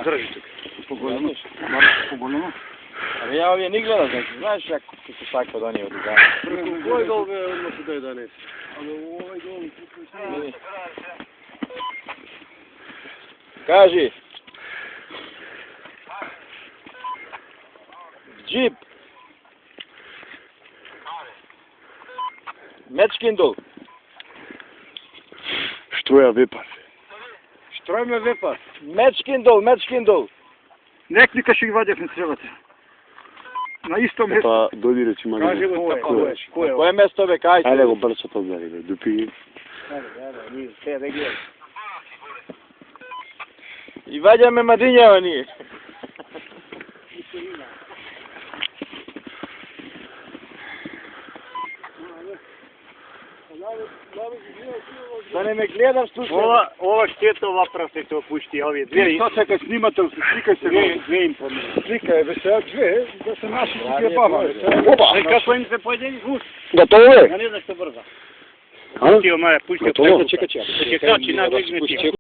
Држи тук. Поголемо. Поголемо. Абе ја овие не гледаш, значи, знаеш ја како се саква да ни од тука. Кој гол бе односи да 11? Абе овој гол. Кажи. Джип. Мечкиндол. Што ја вепас? Што ме вепас? Мечкиндол. Некника ќе ги вадев на цревата. На исто место. Па дојди речи мага. Кажи го кој е? Кој место бе, кај? Ајде го брсо подбери бе, дупи. Ние се да гледаме. И ваѓаме мадињава ние. Да не ме гледаш тука. Ова штето вапра се тоа пушти овие две. Што сакаш снимател, сликај се го. Две им помни. Сликај бе се две, да се наши тие баба. Опа. Како им се појде гуш? Готово е? Не знам што брза. А? Пушти, ма пушти. Готово. Чекај. Ќе качи на гледне ти.